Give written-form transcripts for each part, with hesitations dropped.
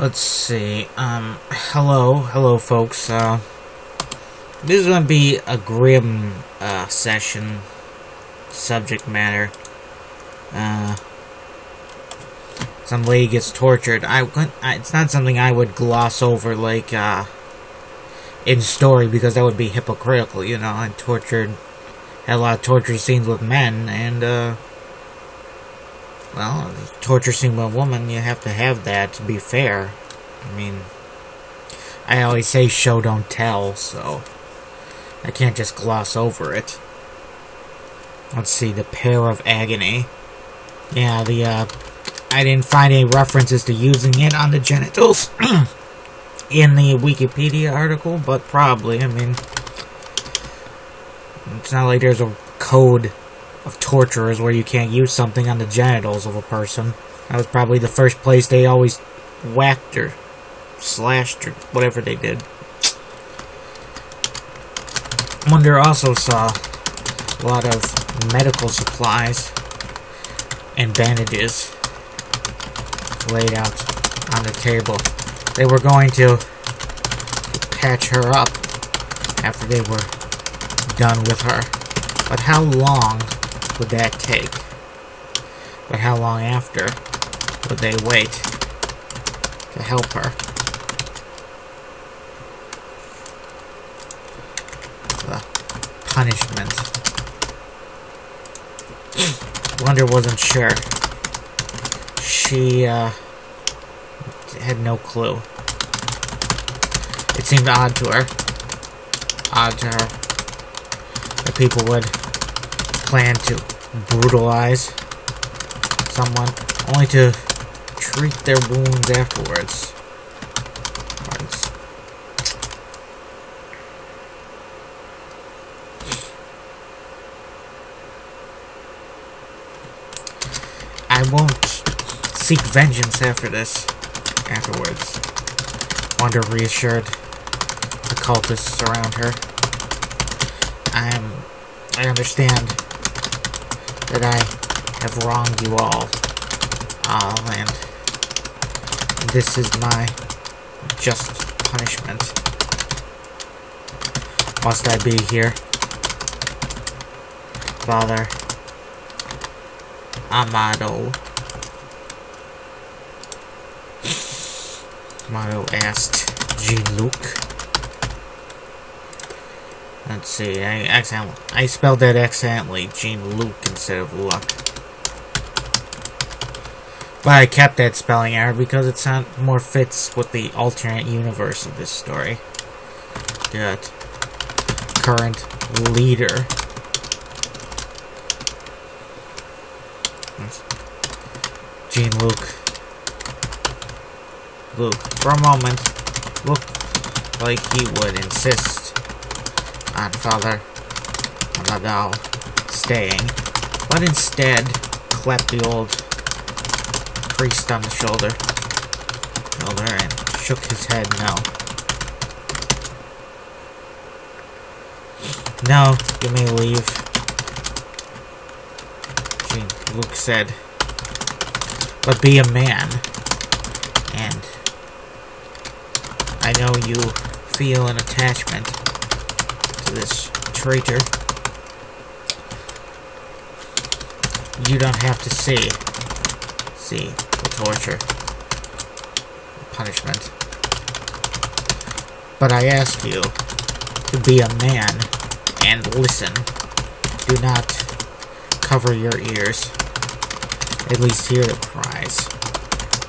Let's see. Hello, folks. This is gonna be a grim session. Subject matter. Some lady gets tortured. It's not something I would gloss over like in story, because that would be hypocritical. You know, and had a lot of torture scenes with men, and well, torture scene with a woman, you have to have that to be fair. I mean, I always say show don't tell, so I can't just gloss over it. Let's see, the pair of agony. Yeah, I didn't find any references to using it on the genitals in the Wikipedia article, but probably. I mean, it's not like there's a code of torturers where you can't use something on the genitals of a person. That was probably the first place they always whacked or slashed or whatever they did. Wonder also saw a lot of medical supplies and bandages laid out on the table. They were going to patch her up after they were done with her. But how long would that take? But how long after would they wait to help her? The punishment. Wonder wasn't sure. She had no clue. It seemed odd to her that people would plan to brutalize someone only to treat their wounds afterwards. I won't seek vengeance afterwards. Wanda reassured the cultists around her. I understand that I have wronged you all, and this is my just punishment. Must I be here? Father Amado asked Jean-Luc. Let's see, I spelled that accidentally, Jean-Luc instead of Luck. But I kept that spelling error because it more fits with the alternate universe of this story. The current leader. Jean-Luc. Luke, for a moment, looked like he would insist on Father Amadal staying, but instead clapped the old priest on the shoulder and shook his head no. No, you may leave, Luke said, but be a man, and I know you feel an attachment to this traitor. You don't have to see the torture, the punishment. But I ask you to be a man and listen. Do not cover your ears. At least hear the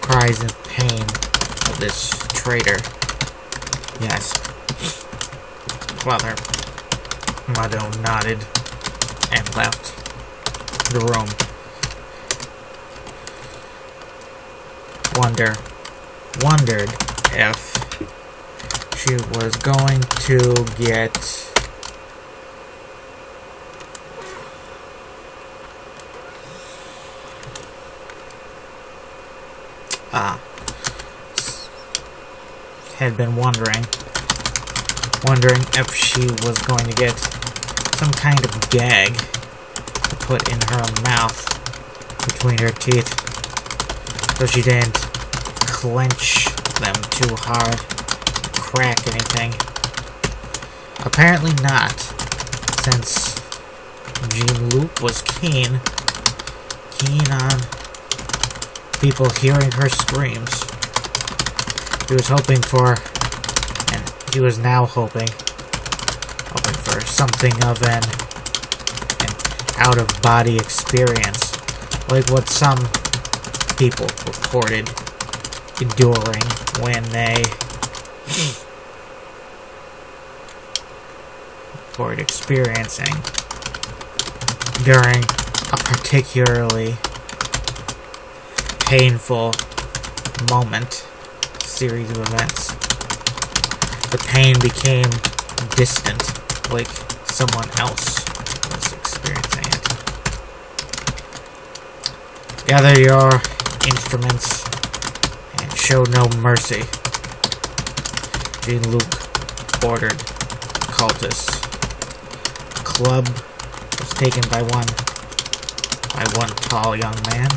cries and pain of this traitor. Yes. Father Mado nodded and left the room. Wondered if she was going to get had been wondering if she was going to get some kind of gag to put in her mouth between her teeth so she didn't clench them too hard to crack anything. Apparently not, since Jean-Luc was keen on people hearing her screams. He was hoping for, and he was now hoping for something of an out-of-body experience, like what some people reported enduring when they reported experiencing during a particularly painful series of events. The pain became distant, like someone else was experiencing it. Gather your instruments and show no mercy, Jean-Luc ordered cultists. The club was taken by one tall young man.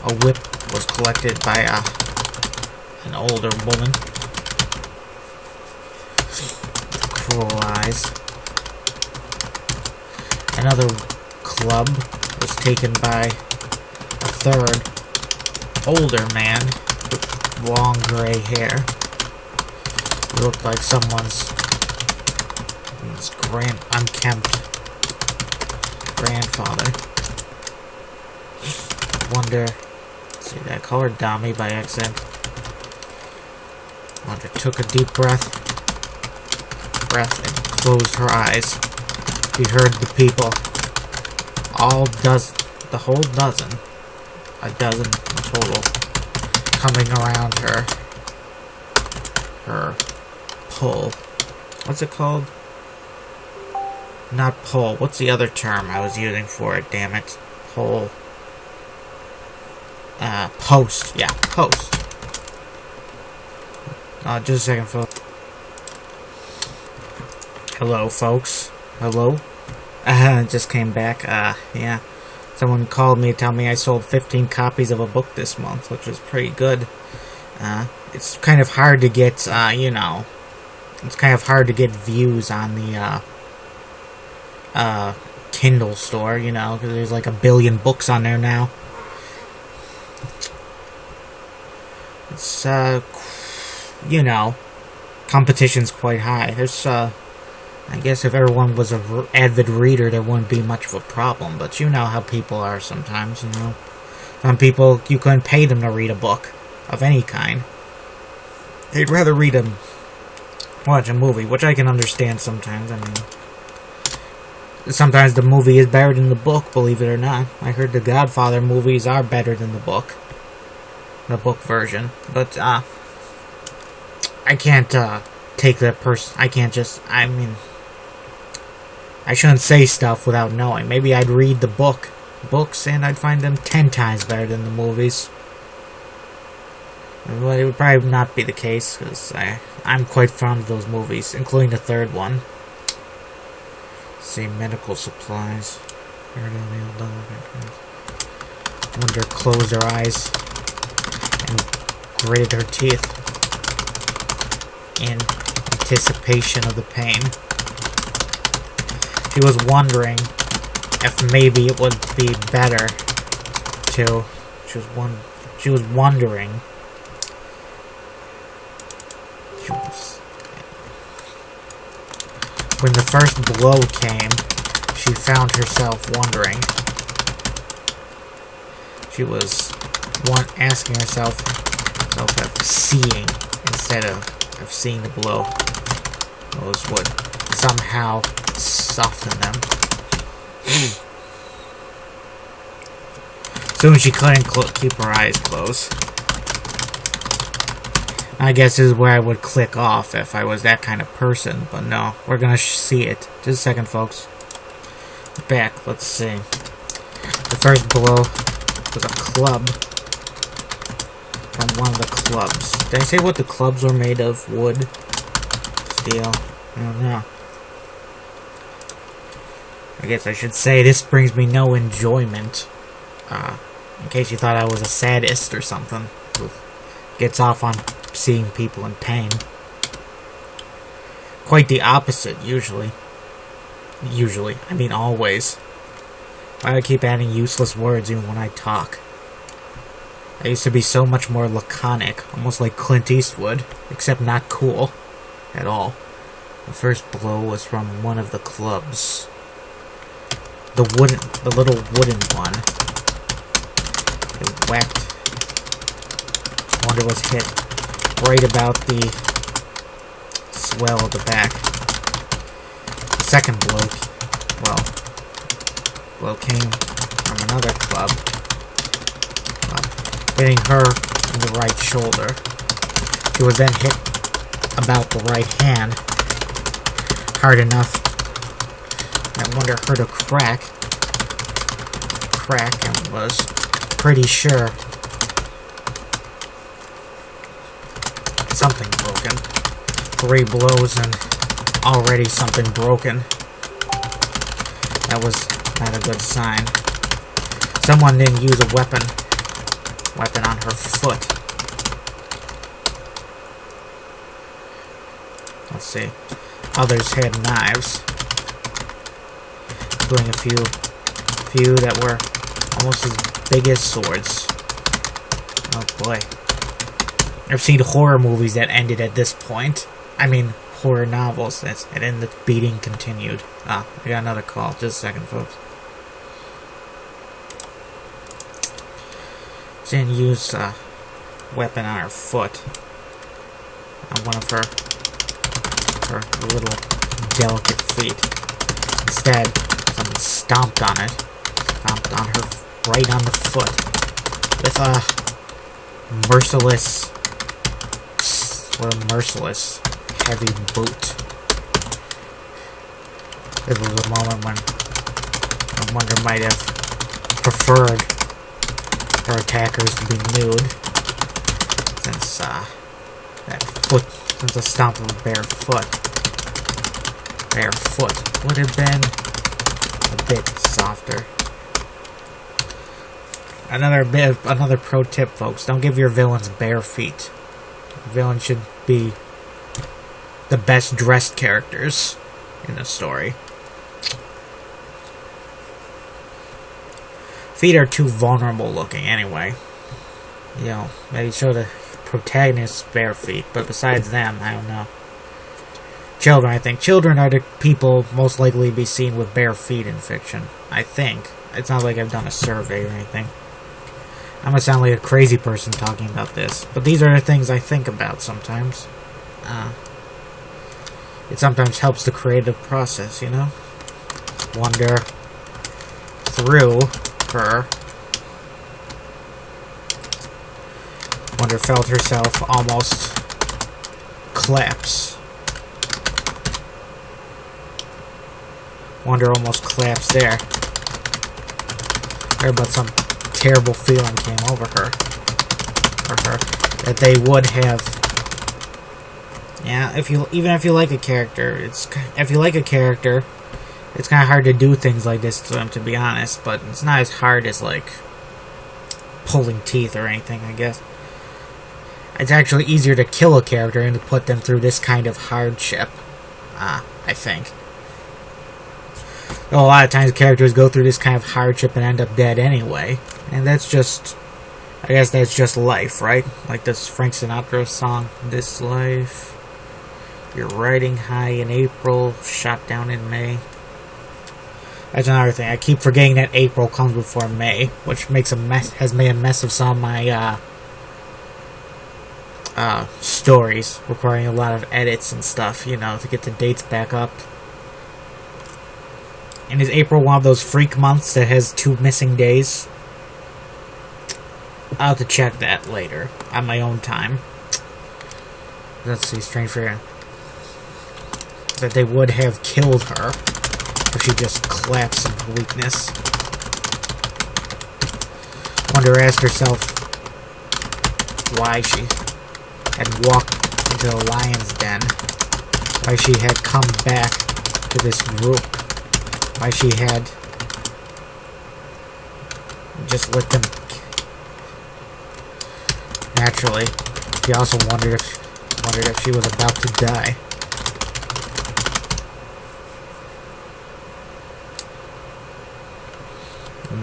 A whip was collected by an older woman. Cruel eyes. Another club was taken by a third, older man with long gray hair. He looked like someone's unkempt grandfather. Wonder, see, that colored dummy by accident. Wonder took a deep breath and closed her eyes. She heard the people, the whole dozen, a dozen in total, coming around her pull. What's it called? Not pull. What's the other term I was using for it? Damn it. Pull. Post. Yeah, post. Just a second, folks. Hello, folks. Hello? Just came back. Yeah. Someone called me to tell me I sold 15 copies of a book this month, which was pretty good. It's kind of hard to get, it's kind of hard to get views on the, Kindle store, because there's like 1 billion books on there now. It's, competition's quite high. There's, I guess if everyone was an avid reader, there wouldn't be much of a problem, but you know how people are sometimes, Some people, you couldn't pay them to read a book of any kind. They'd rather watch a movie, which I can understand sometimes. I mean, sometimes the movie is better than the book, believe it or not. I heard the Godfather movies are better than the book version. But, I can't, take that person. I can't just, I shouldn't say stuff without knowing. Maybe I'd read the books, and I'd find them 10 times better than the movies. But it would probably not be the case, because I'm quite fond of those movies, including the third one. Let's see, medical supplies. Wonder closed her eyes and gritted her teeth in anticipation of the pain. She was wondering if maybe it would be better to. She was wondering. When the first blow came, she found herself wondering. She was asking herself if seeing instead of seeing the blow would somehow soften them. Soon she couldn't keep her eyes closed. I guess this is where I would click off if I was that kind of person, but no, we're gonna see it. Just a second, folks. Back, let's see. The first blow was a club from one of the clubs. Did I say what the clubs were made of? Wood? Steel? I don't know. I guess I should say this brings me no enjoyment. In case you thought I was a sadist or something. gets off on seeing people in pain. Quite the opposite, usually. Usually. I mean, always. Why do I keep adding useless words even when I talk? I used to be so much more laconic, almost like Clint Eastwood, except not cool at all. The first blow was from one of the clubs. The little wooden one. It whacked. Wonder was hit right about the swell of the back. The second blow, came from another club, hitting her in the right shoulder. She was then hit about the right hand, hard enough. I wonder hurt a crack, and was pretty sure something broken. 3 blows and already something broken. That was not a good sign. Someone didn't use a weapon on her foot. Let's see. Others had knives, including a few that were almost as big as swords. Oh boy. I've seen horror movies that ended at this point. I mean, horror novels. And then the beating continued. I got another call. Just a second, folks. She didn't use a weapon on her foot. On one of her little delicate feet. Instead, someone stomped on it. Stomped on her right on the foot. With a merciless... What a merciless, heavy boot. This was a moment when Wagner might have preferred her attackers to be nude, since since the stomp of a bare foot would have been a bit softer. Another pro tip, folks: don't give your villains bare feet. Villains should be the best dressed characters in the story. Feet are too vulnerable looking anyway. You know, maybe show the protagonist's bare feet, but besides them, I don't know. Children, I think. Children are the people most likely to be seen with bare feet in fiction. I think. It's not like I've done a survey or anything. I'm gonna sound like a crazy person talking about this, but these are the things I think about sometimes. It sometimes helps the creative process, you know? Wonder through her. Wonder felt herself almost collapse. Wonder almost collapsed there. But some terrible feeling came over her, that they would have. Yeah, even if you like a character, it's kind of hard to do things like this to them, to be honest. But it's not as hard as like pulling teeth or anything, I guess. It's actually easier to kill a character and to put them through this kind of hardship. I think. Well, a lot of times characters go through this kind of hardship and end up dead anyway. And that's just... I guess that's just life, right? Like this Frank Sinatra song, This Life. You're riding high in April, shot down in May. That's another thing. I keep forgetting that April comes before May, which makes a mess, has made a mess of some of my stories, requiring a lot of edits and stuff, you know, to get the dates back up. And is April one of those freak months that has 2 missing days? I'll have to check that later, on my own time. Let's see, strange for you. That they would have killed her if she just collapsed in weakness. Wonder asked herself why she had walked into the lion's den. Why she had come back to this group. Why she had just let them... Naturally, He also wondered if she was about to die.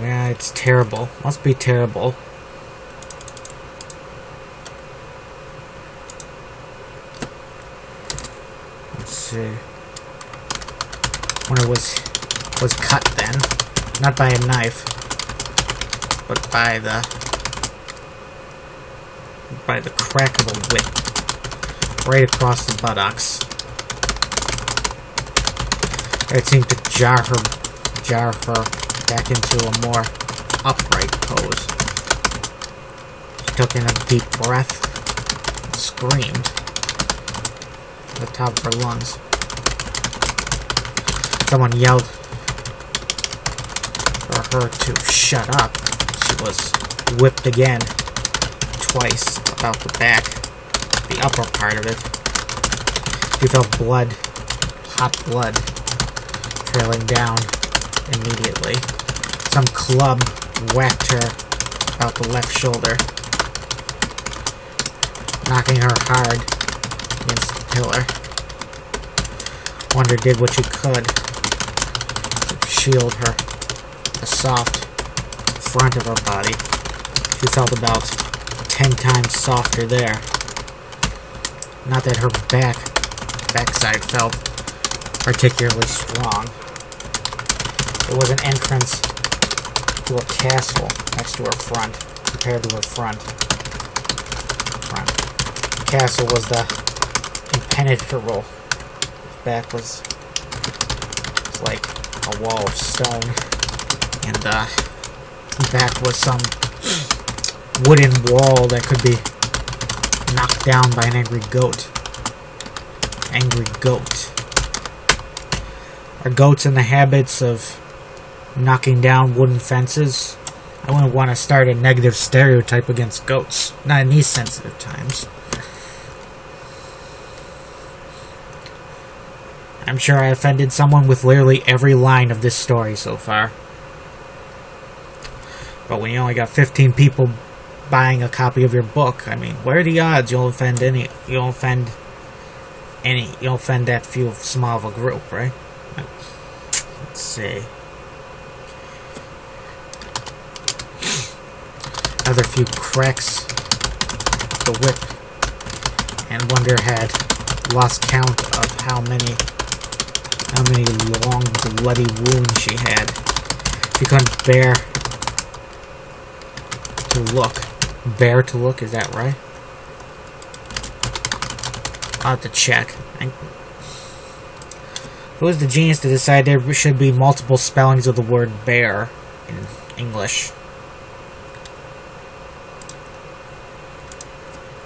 Yeah, it's terrible. Must be terrible. Let's see. When it was cut then, not by a knife, but by the crack of a whip, right across the buttocks. It seemed to jar her back into a more upright pose. She took in a deep breath and screamed at the top of her lungs. Someone yelled for her to shut up. She was whipped again, twice, about the back, the upper part of it. She felt blood, hot blood, trailing down immediately. Some club whacked her about the left shoulder, knocking her hard against the pillar. Wonder did what she could to shield her, the soft front of her body. She felt about 10 times softer there. Not that her backside felt particularly strong. It was an entrance to a castle next to her front, compared to her front. The castle was the impenetrable. His back was like a wall of stone, and the back was some wooden wall that could be knocked down by an angry goat. Angry goat. Are goats in the habits of knocking down wooden fences? I wouldn't want to start a negative stereotype against goats. Not in these sensitive times. I'm sure I offended someone with literally every line of this story so far. But when you only got 15 people buying a copy of your book, I mean, what are the odds you'll offend that small of a group, right? Let's see. Another few cracks the whip, and Wonder had lost count of how many long bloody wounds she had. She couldn't bear to look. Bear to look, is that right? I'll have to check. Who was the genius to decide there should be multiple spellings of the word bear in English?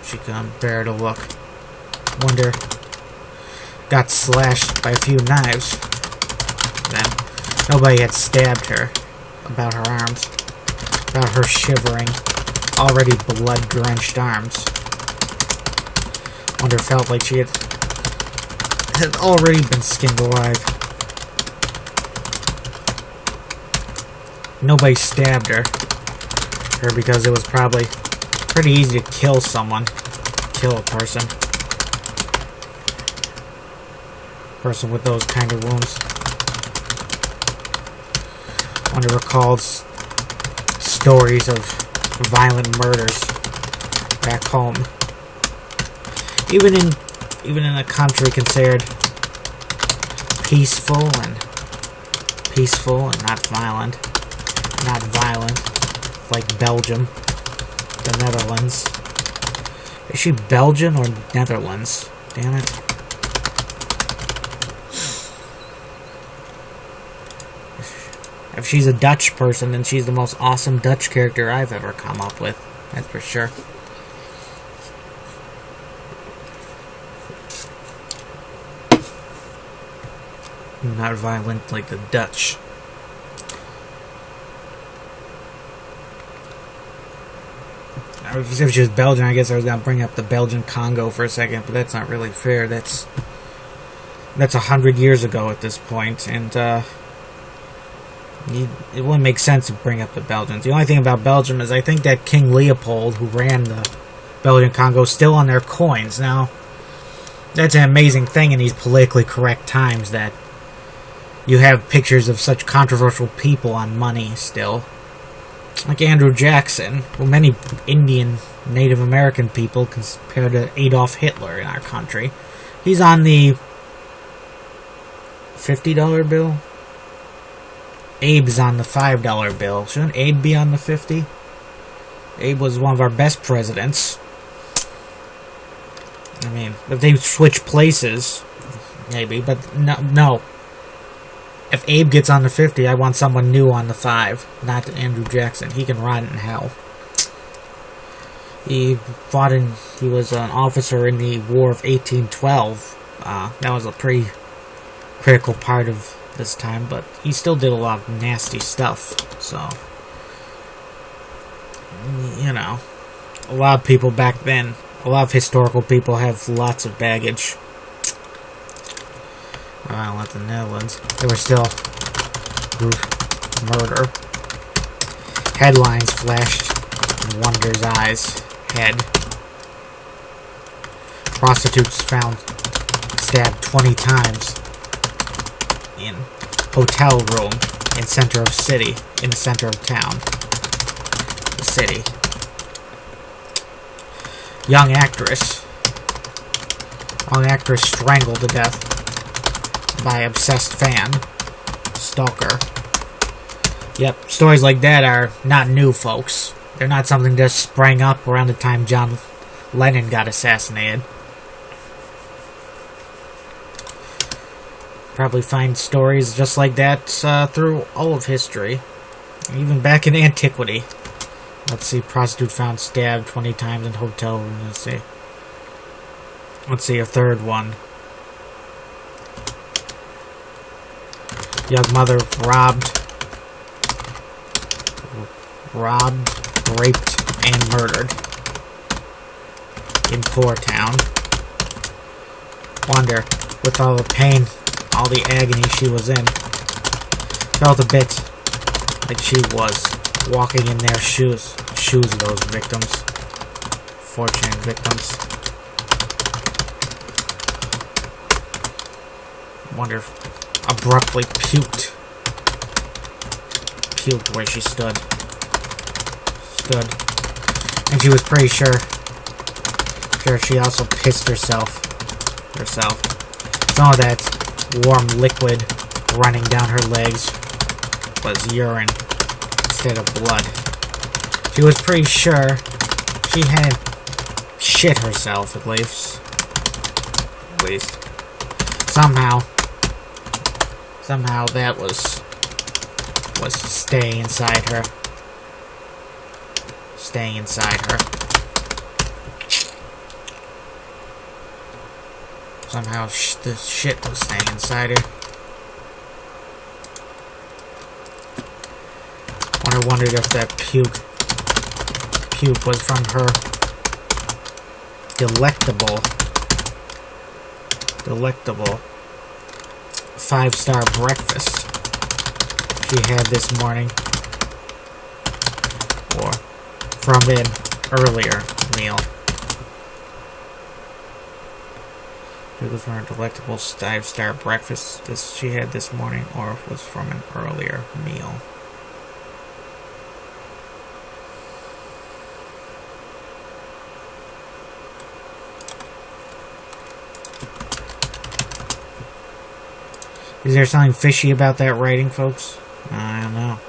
She couldn't bear to look. Wonder got slashed by a few knives. Then nobody had stabbed her about her arms, about her shivering, already blood-drenched arms. Wonder felt like she had already been skinned alive. Nobody stabbed her because it was probably pretty easy to kill someone, kill a person with those kind of wounds. Wonder recalled stories of violent murders back home. Even in a country considered peaceful and not violent, like Belgium, the Netherlands. Is she Belgian or Netherlands? Damn it. If she's a Dutch person, then she's the most awesome Dutch character I've ever come up with. That's for sure. Not violent like the Dutch. If she was Belgian, I guess I was going to bring up the Belgian Congo for a second, but that's not really fair. That's 100 years ago at this point, and it wouldn't make sense to bring up the Belgians. The only thing about Belgium is I think that King Leopold, who ran the Belgian Congo still on their coins. Now, that's an amazing thing in these politically correct times that you have pictures of such controversial people on money still. Like Andrew Jackson. Well, many Indian Native American people compared to Adolf Hitler in our country. He's on the $50 bill. Abe's on the $5 bill. Shouldn't Abe be on the 50? Abe was one of our best presidents. I mean, if they switch places, maybe, but no. If Abe gets on the 50, I want someone new on the 5, not Andrew Jackson. He can rot in hell. He was an officer in the War of 1812. That was a pretty critical part of this time, but he still did a lot of nasty stuff, so, you know, a lot of people back then, a lot of historical people have lots of baggage. Well, not the Netherlands. They were still murder. Headlines flashed in Wonder's eyes. Head. Prostitutes found stabbed 20 times in hotel room in the center of town. The city. Young actress strangled to death by obsessed fan. Stalker. Yep, stories like that are not new, folks. They're not something that sprang up around the time John Lennon got assassinated. Probably find stories just like that through all of history. Even back in antiquity. Let's see, prostitute found stabbed 20 times in hotel room. Let's see, a third one. Young mother robbed, raped, and murdered in poor town. Wonder, with all the pain, all the agony she was in, felt a bit like she was walking in their shoes of those victims, fortunate victims. Wonder if abruptly puked where she stood, and she was pretty sure she also pissed herself. Some of that warm liquid running down her legs was urine instead of blood. She was pretty sure she had shit herself, at least. Somehow that was staying inside her. Somehow the shit was staying inside her. Wondered if that puke was from her delectable 5-star breakfast she had this morning, or from an earlier meal. It was from a delectable 5-star breakfast she had this morning, or it was from an earlier meal. Is there something fishy about that writing, folks? I don't know.